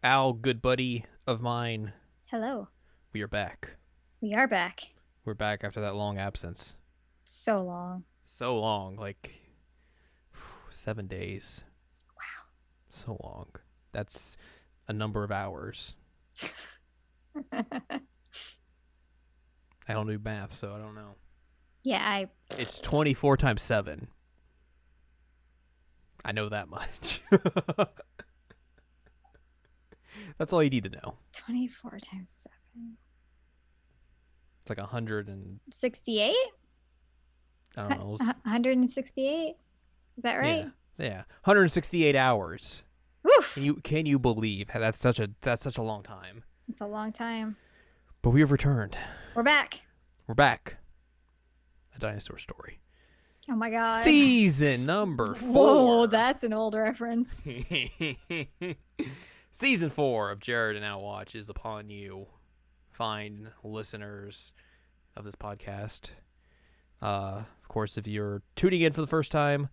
Al, good buddy of mine, Hello. we are back. We are back. We're back after that long absence. So long. So long, like 7 days. Wow. So long. That's a number of hours. I don't do math, so I don't know. Yeah, It's 24 times 7. I know that much. That's all you need to know. 24 times 7. It's like 100 and 68? I don't know. 168? Is that right? Yeah. 168 hours. Woof. Can you believe that's such a long time? It's a long time. But we have returned. We're back. We're back. A Dinosaur Story. Oh my god. Season number 4. Whoa, that's an old reference. Season 4 of Jared and Al Watch is upon you, fine listeners of this podcast. Of course, if you're tuning in for the first time,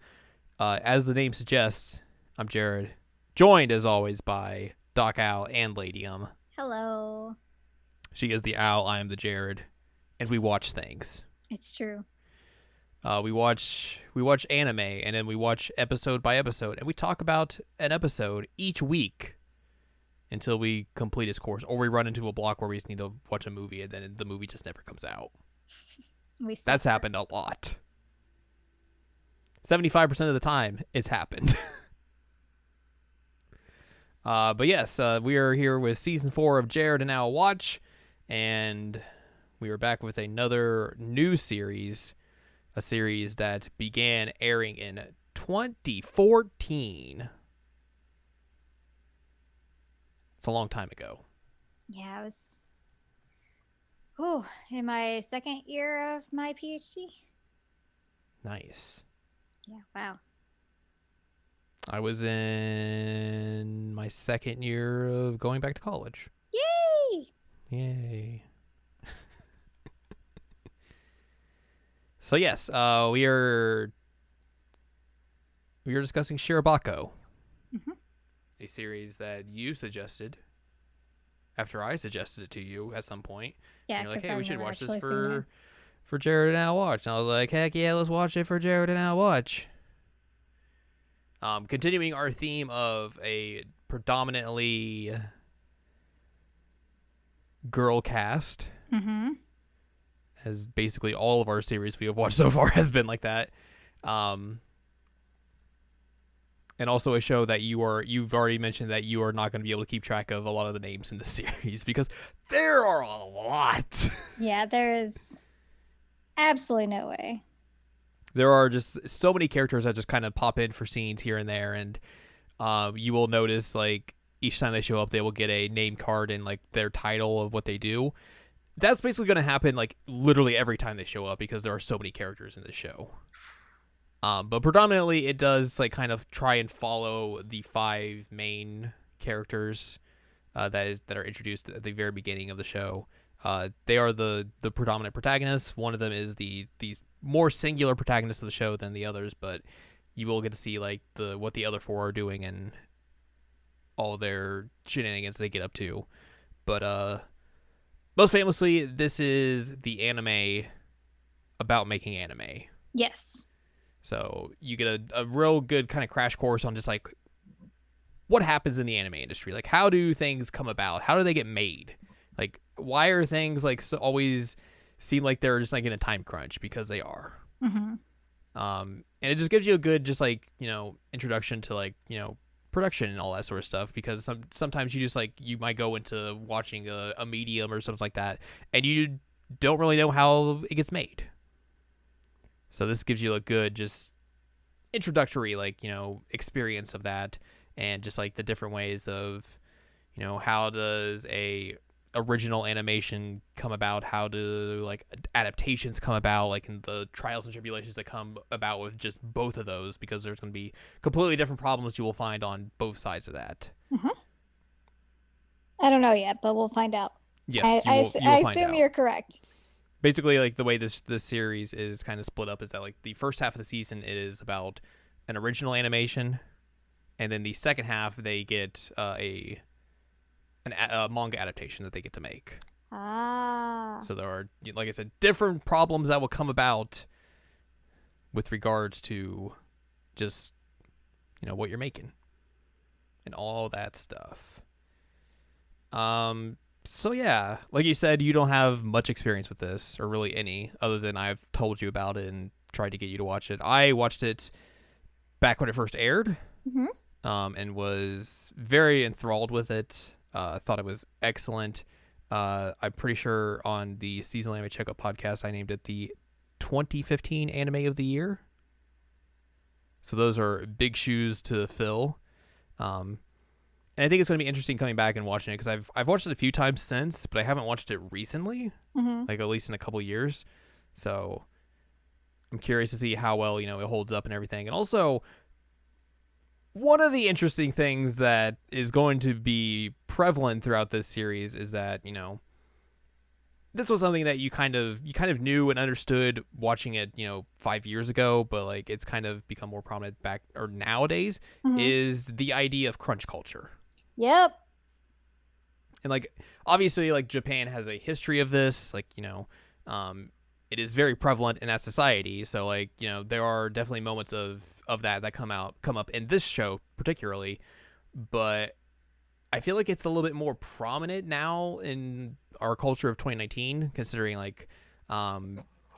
as the name suggests, I'm Jared, joined as always by Doc Al and Ladium. Hello. She is the Al, I am the Jared, and we watch things. It's true. We watch anime, and then we watch episode by episode, and we talk about an episode each week until we complete its course, or we run into a block where we just need to watch a movie, and then the movie just never comes out. That's happened a lot. 75% of the time, it's happened. But yes, we are here with Season 4 of Jared and Al Watch, and we are back with another new series, a series that began airing in 2014. It's a long time ago. Yeah, I was in my second year of my PhD. Nice. Yeah, wow. I was in my second year of going back to college. Yay! Yay. So yes, we are discussing Shirobako, a series that you suggested after I suggested it to you at some point. Yeah, and you're like, hey, I've we should never watch this actually for Jared and Al Watch. And I was like, heck yeah, let's watch it for Jared and Al Watch. Continuing our theme of a predominantly girl cast. Mm-hmm. As basically all of our series we have watched so far has been like that. And also a show that you've already mentioned that you are not going to be able to keep track of a lot of the names in the series because there are a lot. Yeah, there is absolutely no way. There are just so many characters that just kind of pop in for scenes here and there, and you will notice like each time they show up, they will get a name card and like their title of what they do. That's basically going to happen like literally every time they show up because there are so many characters in this show. But predominantly it does like kind of try and follow the 5 main characters that are introduced at the very beginning of the show. They are the predominant protagonists. One of them is the more singular protagonist of the show than the others, but you will get to see like what the other 4 are doing and all their shenanigans they get up to. But most famously, this is the anime about making anime. Yes. So you get a real good kind of crash course on just like what happens in the anime industry. Like how do things come about? How do they get made? Like why are things like always seem like they're just like in a time crunch because they are. Mm-hmm. And it just gives you a good just like, introduction to like, production and all that sort of stuff because sometimes you just like you might go into watching a medium or something like that and you don't really know how it gets made. So this gives you a good just introductory like experience of that and just like the different ways of how does a original animation come about, how do like adaptations come about, like in the trials and tribulations that come about with just both of those because there's going to be completely different problems you will find on both sides of that. Mm-hmm. I don't know yet, but we'll find out. Yes, I assume you're correct. Basically, like the way this series is kind of split up is that like the first half of the season is about an original animation, and then the second half they get a manga adaptation that they get to make. Ah. So there are, like I said, different problems that will come about with regards to just, what you're making and all that stuff. So yeah, like you said, you don't have much experience with this, or really any, other than I've told you about it and tried to get you to watch it. I watched it back when it first aired, Mm-hmm. and was very enthralled with it. Thought it was excellent. I'm pretty sure on the Seasonal Anime Checkup podcast, I named it the 2015 Anime of the Year. So those are big shoes to fill. And I think it's going to be interesting coming back and watching it, because I've watched it a few times since, but I haven't watched it recently, like at least in a couple of years. So I'm curious to see how well, it holds up and everything. And also, one of the interesting things that is going to be prevalent throughout this series is that, this was something that you kind of knew and understood watching it, 5 years ago, but like it's kind of become more prominent back or nowadays, is the idea of crunch culture. Yep. And like obviously like Japan has a history of this, like, it is very prevalent in that society. So like, there are definitely moments of that come up in this show particularly, but I feel like it's a little bit more prominent now in our culture of 2019, considering like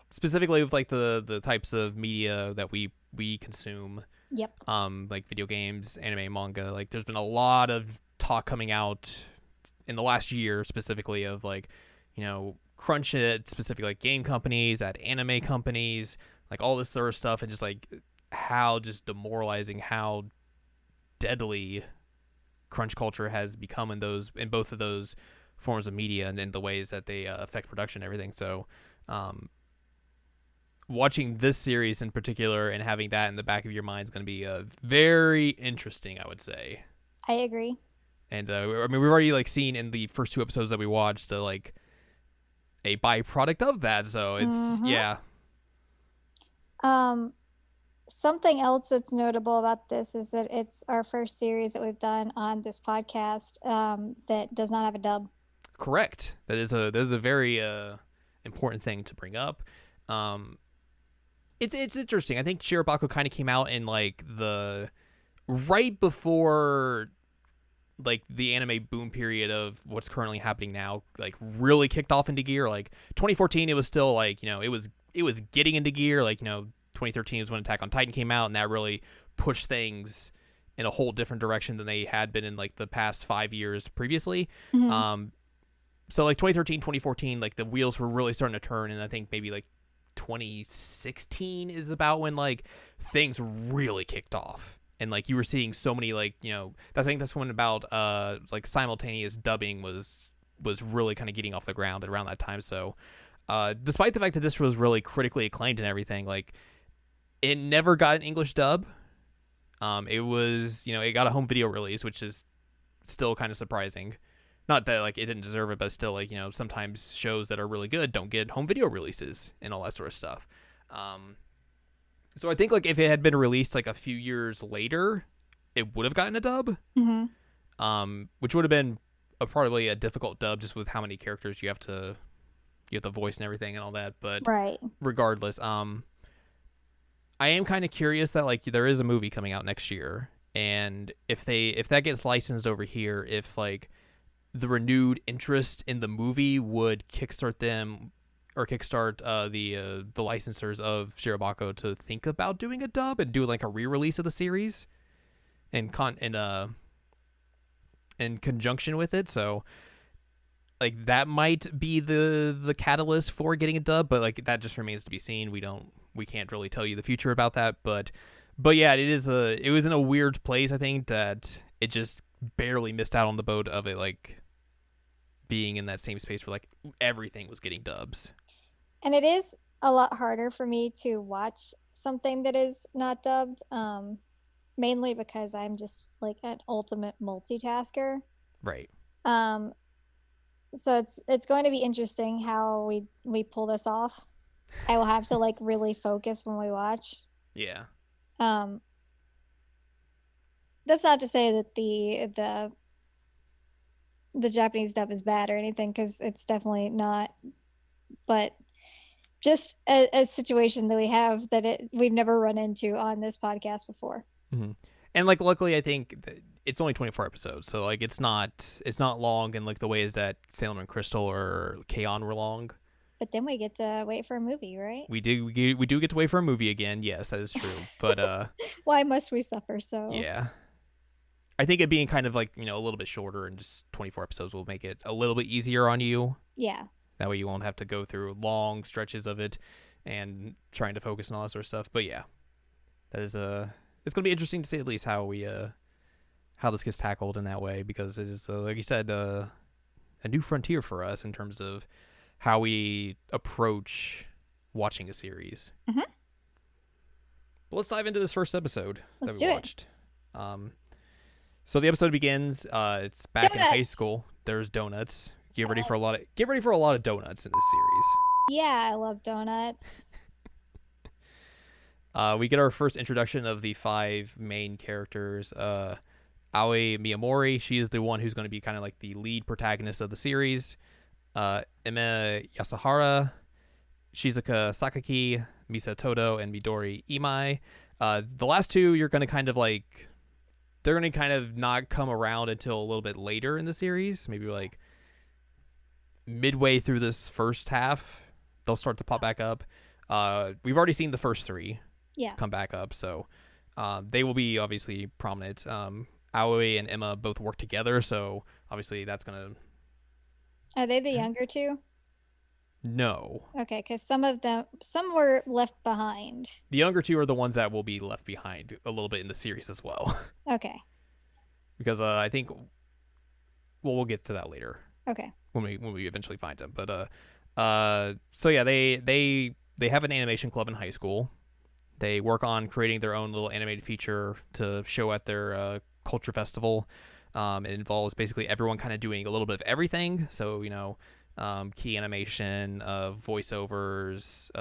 specifically with like the types of media that we consume. Yep. Like video games, anime, manga. Like there's been a lot of talk coming out in the last year specifically of like, crunch at specific like game companies, at anime companies, like all this sort of stuff, and just like how just demoralizing, how deadly crunch culture has become in both of those forms of media and in the ways that they affect production and everything. So watching this series in particular and having that in the back of your mind is going to be very interesting, I would say. I agree. And we've already like seen in the first 2 episodes that we watched like a byproduct of that. So it's yeah. Something else that's notable about this is that it's our first series that we've done on this podcast that does not have a dub. Correct. That is a very important thing to bring up. It's interesting. I think Shirobako kind of came out in like the right before like the anime boom period of what's currently happening now, like really kicked off into gear. Like 2014, it was still like, it was getting into gear. Like, 2013 was when Attack on Titan came out, and that really pushed things in a whole different direction than they had been in like the past 5 years previously. So like 2013, 2014, like the wheels were really starting to turn, and I think maybe like 2016 is about when like things really kicked off. And like you were seeing so many like, I think that's when about like simultaneous dubbing was really kind of getting off the ground around that time. So despite the fact that this was really critically acclaimed and everything, like it never got an English dub. It was, it got a home video release, which is still kind of surprising. Not that like it didn't deserve it, but still like, sometimes shows that are really good don't get home video releases and all that sort of stuff. So I think like if it had been released like a few years later, it would have gotten a dub. Which would have been probably a difficult dub just with how many characters you have to voice and everything and all that. But right. Regardless, I am kind of curious that like there is a movie coming out next year, and if that gets licensed over here, if like the renewed interest in the movie would kickstart them or kickstart the licensors of Shirobako to think about doing a dub and do like a re-release of the series in conjunction with it. So like that might be the catalyst for getting a dub, but like that just remains to be seen. We can't really tell you the future about that, but yeah, it was in a weird place. I think that it just barely missed out on the boat of it, like being in that same space where like everything was getting dubs. And it is a lot harder for me to watch something that is not dubbed, mainly because I'm just like an ultimate multitasker. Right. So it's going to be interesting how we pull this off. I will have to like really focus when we watch. Yeah. That's not to say that the the Japanese dub is bad or anything, because it's definitely not. But just a situation that we have that we've never run into on this podcast before. Mm-hmm. And like, luckily, I think it's only 24 episodes, so like it's not long, and like the way is that Salem and Crystal or K-On! Were long. But then we get to wait for a movie, right? We do get to wait for a movie again. Yes, that is true. But why must we suffer so? Yeah. I think it being kind of like, you know, a little bit shorter and just 24 episodes will make it a little bit easier on you. Yeah. That way you won't have to go through long stretches of it and trying to focus on all that sort of stuff. But yeah, that is it's going to be interesting to see at least how this gets tackled in that way, because it is, like you said, a new frontier for us in terms of how we approach watching a series. Mm-hmm. But let's dive into this first episode Let's that we watched. So the episode begins. It's back in high school. There's donuts. Get ready for a lot of donuts in this series. Yeah, I love donuts. We get our first introduction of the 5 main characters. Aoi Miyamori, she is the one who's going to be kind of like the lead protagonist of the series. Ime Yasuhara, Shizuka Sakaki, Misa Todo, and Midori Imai. The last 2, you're going to kind of like, they're going to kind of not come around until a little bit later in the series. Maybe like midway through this first half, they'll start to pop back up. We've already seen the first 3 come back up, so they will be obviously prominent. Aoi and Emma both work together, so obviously that's going to... Are they the younger 2? No. Okay, because some were left behind. The younger 2 are the ones that will be left behind a little bit in the series as well. Okay. Because I think, well, we'll get to that later. Okay. When we eventually find them, but so yeah, they have an animation club in high school. They work on creating their own little animated feature to show at their culture festival. It involves basically everyone kind of doing a little bit of everything. So, you know, key animation, voiceovers,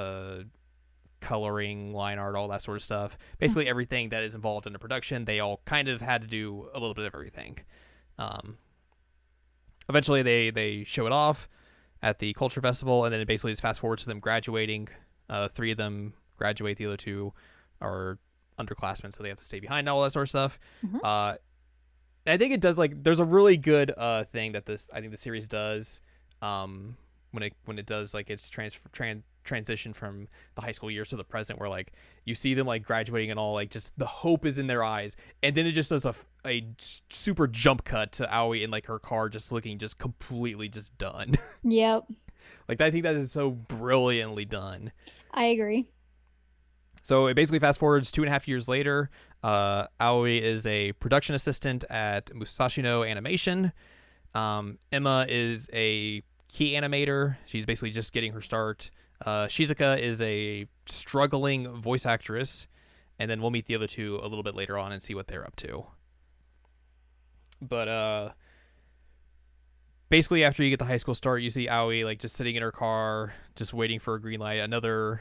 coloring, line art, all that sort of stuff. Basically everything that is involved in the production, they all kind of had to do a little bit of everything. Eventually they show it off at the culture festival, and then it basically just fast forwards to them graduating. 3 of them graduate, the other 2 are underclassmen, so they have to stay behind, all that sort of stuff. Mm-hmm. I think it does, like, there's a really good thing that I think the series does when it does like its transition from the high school years to the present, where like you see them like graduating and all, like just the hope is in their eyes, and then it just does a super jump cut to Aoi in like her car just looking just completely just done. Yep. Like, I think that is so brilliantly done. I agree. So it basically fast forwards 2.5 years later. Aoi is a production assistant at Musashino Animation. Emma is a key animator. She's basically just getting her start. Shizuka is a struggling voice actress. And then we'll meet the other 2 a little bit later on and see what they're up to. But basically after you get the high school start, you see Aoi like just sitting in her car, just waiting for a green light. Another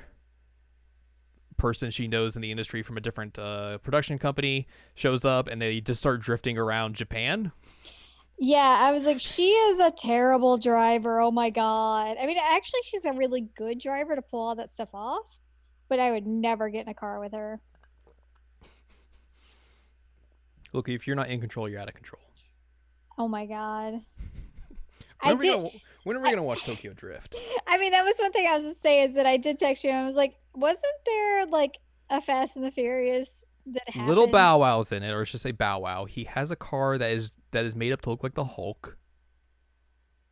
person she knows in the industry from a different production company shows up, and they just start drifting around Japan. Yeah, I was like, she is a terrible driver. Oh my god. I mean, actually, she's a really good driver to pull all that stuff off, but I would never get in a car with her. Look, if you're not in control, you're out of control. Oh my god. When are we gonna watch Tokyo Drift? I mean, that was one thing I was going to say, is that I did text you and I was like, wasn't there like a Fast and the Furious that happened? Little Bow Wow's in it, or I should say Bow Wow. He has a car that is made up to look like the Hulk.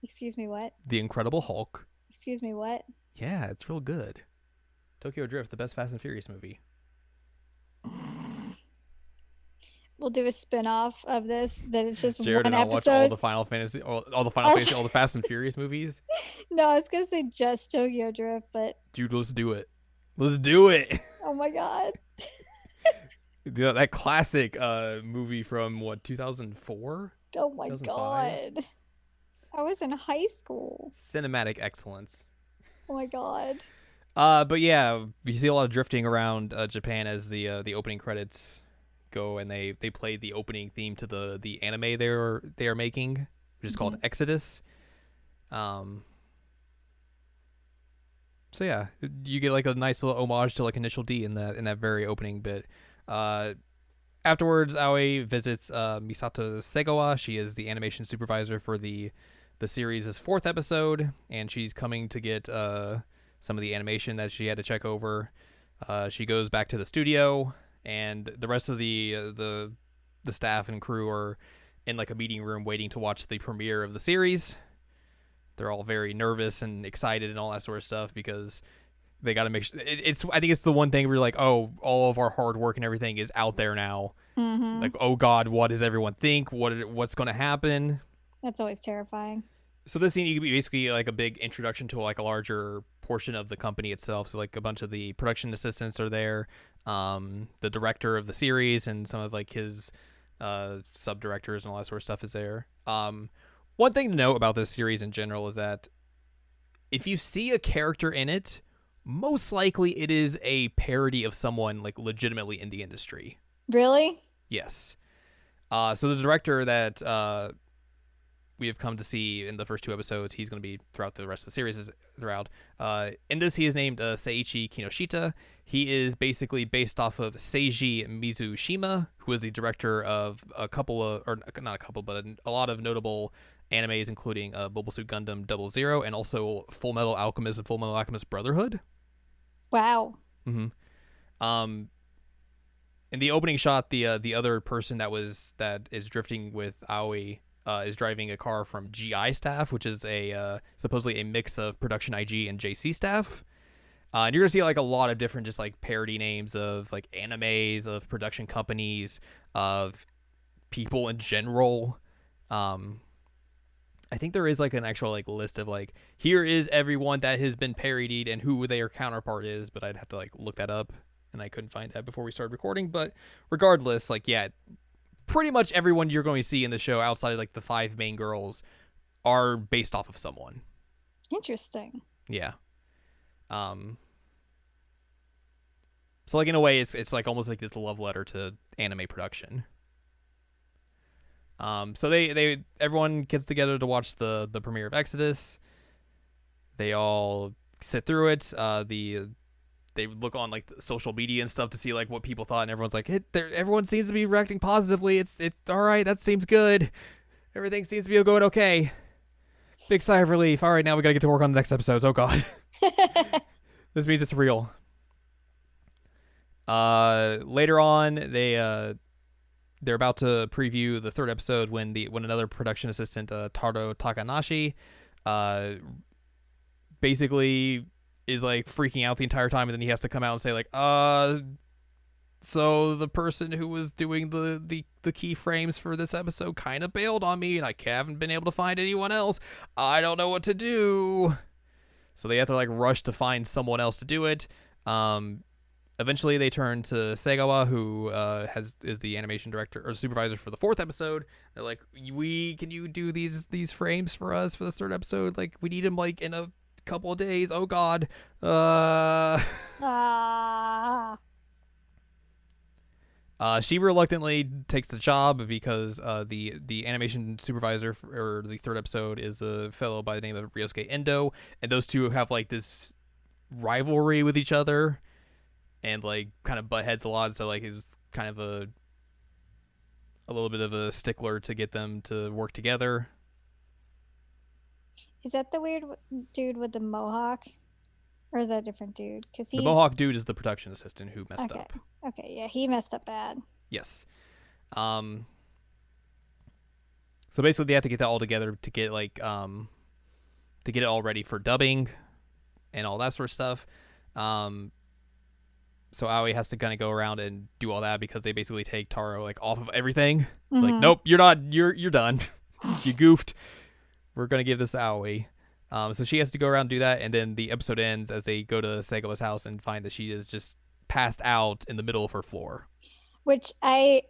Excuse me, what? The Incredible Hulk. Excuse me, what? Yeah, it's real good. Tokyo Drift, the best Fast and Furious movie. We'll do a spin-off of this that it's just Jared one and I'll episode. watch all the Final Fantasy, all the Fast and Furious movies. No, I was gonna say just Tokyo Drift, but dude, let's do it. Let's do it. Oh my god. That classic movie from what, 2004? Oh my god. I was in high school. Cinematic excellence. Oh my god. But yeah, you see a lot of drifting around Japan as the opening credits go, and they play the opening theme to the anime they are making. which is called Exodus. So yeah, you get like a nice little homage to like Initial D in that very opening bit. Afterwards, Aoi visits Misato Segawa. She is the animation supervisor for the series' 4th episode, and she's coming to get some of the animation that she had to check over. She goes back to the studio, and the rest of the staff and crew are in like a meeting room waiting to watch the premiere of the series. They're all very nervous and excited and all that sort of stuff because they got to make sure. I think it's the one thing where you're like, oh, all of our hard work and everything is out there now. Mm-hmm. Like, oh God, what does everyone think? What's going to happen? That's always terrifying. So this scene, you could be basically like a big introduction to like a larger portion of the company itself. So like a bunch of the production assistants are there, the director of the series and some of like his sub directors and all that sort of stuff is there. One thing to note about this series in general is that if you see a character in it, most likely it is a parody of someone like legitimately in the industry. Really? Yes. So the director that we have come to see in the first 2 episodes, he's going to be throughout the rest of the series throughout. In this, he is named Seiichi Kinoshita. He is basically based off of Seiji Mizushima, who is the director of a lot of notable animes, including Mobile Suit Gundam 00 and also Full Metal Alchemist and Full Metal Alchemist Brotherhood. Wow. Mm-hmm. In the opening shot, the other person that is drifting with Aoi is driving a car from GI staff, which is supposedly a mix of production IG and JC staff. And you're gonna see like a lot of different just like parody names of like animes, of production companies, of people in general. I think there is like an actual like list of like, here is everyone that has been parodied and who their counterpart is, but I'd have to like look that up, and I couldn't find that before we started recording. But regardless, like, yeah, pretty much everyone you're going to see in the show outside of like the 5 main girls are based off of someone. Interesting. Yeah. So like in a way it's like almost like this love letter to anime production. So everyone gets together to watch the premiere of Exodus. They all sit through it. They look on like social media and stuff to see like what people thought, and everyone's like, everyone seems to be reacting positively. It's all right. That seems good. Everything seems to be going okay. Big sigh of relief. All right, now we gotta get to work on the next episodes. Oh God, this means it's real. Later on, they're about to preview the 3rd episode when another production assistant, Taro Takanashi, basically is like freaking out the entire time, and then he has to come out and say like, so the person who was doing the keyframes for this episode kind of bailed on me, and I haven't been able to find anyone else. I don't know what to do. So they have to like rush to find someone else to do it. Eventually, they turn to Segawa, who is the animation director or supervisor for the 4th episode. They're like, can you do these frames for us for the 3rd episode? Like, we need them like in a couple of days. Oh God. She reluctantly takes the job because the animation supervisor for the 3rd episode is a fellow by the name of Ryosuke Endo, and those two have like this rivalry with each other. And like kind of butt heads a lot, so like it was kind of a little bit of a stickler to get them to work together. Is that the weird dude with the mohawk, or is that a different dude? Because the mohawk dude is the production assistant who messed up. Okay, yeah, he messed up bad. Yes. So basically, they have to get that all together to get like to get it all ready for dubbing and all that sort of stuff. So Aoi has to kind of go around and do all that because they basically take Taro like off of everything. Mm-hmm. Like, nope, you're not. You're done. You goofed. We're gonna give this to Aoi. So she has to go around and do that, and then the episode ends as they go to Segawa's house and find that she is just passed out in the middle of her floor. Which I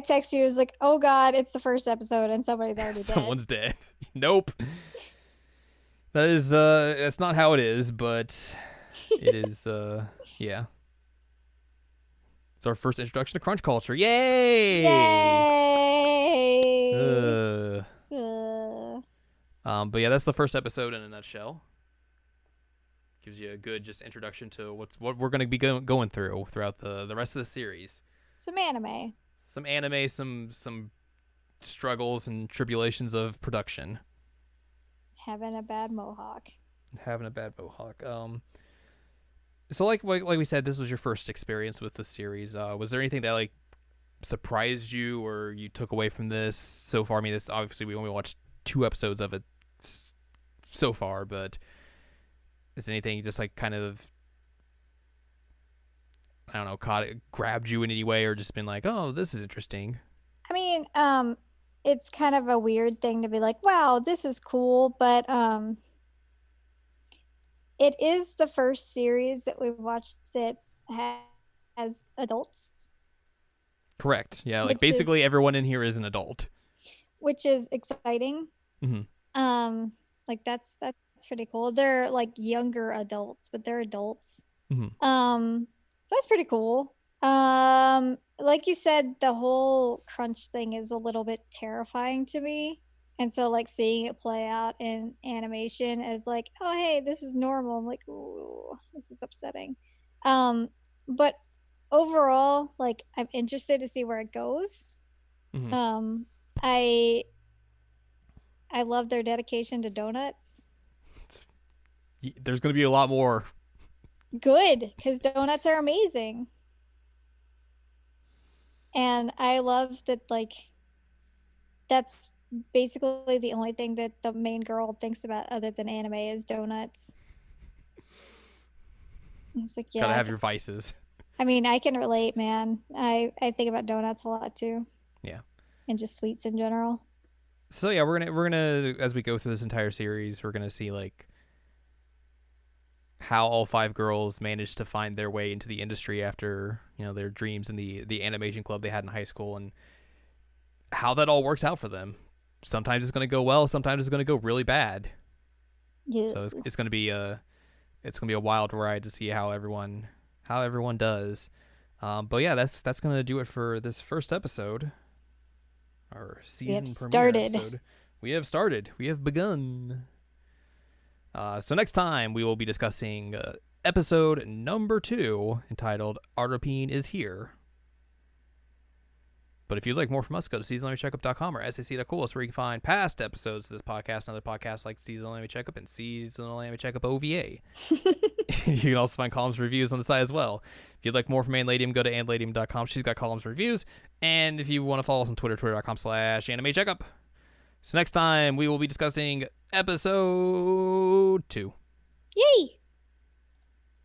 text you, was like, oh God, it's the 1st episode and somebody's already dead. Someone's dead. Nope. That is that's not how it is, but it is yeah. It's our first introduction to crunch culture. Yay! Yay! But yeah, that's the first episode in a nutshell. Gives you a good just introduction to what we're going to be going through throughout the rest of the series. Some anime. Some anime, some struggles and tribulations of production. Having a bad mohawk. So like we said, this was your first experience with the series. Was there anything that like surprised you or you took away from this so far? I mean, this obviously we only watched 2 episodes of it so far, but is anything just like kind of, I don't know, grabbed you in any way, or just been like, oh, this is interesting? I mean, it's kind of a weird thing to be like, wow, this is cool, but it is the first series that we've watched that has adults. Correct. Yeah, like basically everyone in here is an adult, which is exciting. Mm-hmm. Like that's pretty cool. They're like younger adults, but they're adults. Mm-hmm. So that's pretty cool. Like you said, the whole crunch thing is a little bit terrifying to me. And so like seeing it play out in animation as like, oh hey, this is normal. I'm like, ooh, this is upsetting. But overall, like I'm interested to see where it goes. Mm-hmm. I love their dedication to donuts. There's going to be a lot more. Good, because donuts are amazing. And I love that, like, that's basically the only thing that the main girl thinks about other than anime is donuts. It's like, yeah. Gotta have your vices. I mean, I can relate, man. I think about donuts a lot, too. Yeah. And just sweets in general. So yeah, we're gonna as we go through this entire series, we're gonna see like how all 5 girls managed to find their way into the industry after, you know, their dreams in the animation club they had in high school, and how that all works out for them. Sometimes it's gonna go well, sometimes it's gonna go really bad. Yeah. So it's gonna be a wild ride to see how everyone does. But yeah, that's gonna do it for this first episode. Our season premiere episode. We have started. We have begun. So next time we will be discussing episode number 2, entitled Artopine is Here. But if you'd like more from us, go to seasonalanimecheckup.com or sac.cool, where you can find past episodes of this podcast and other podcasts like Seasonal Anime Checkup and Seasonal Anime Checkup OVA. You can also find columns and reviews on the site as well. If you'd like more from Ann Ladium, go to annladium.com. She's got columns and reviews. And if you want to follow us on Twitter, twitter.com/anime checkup. So next time we will be discussing episode 2. Yay!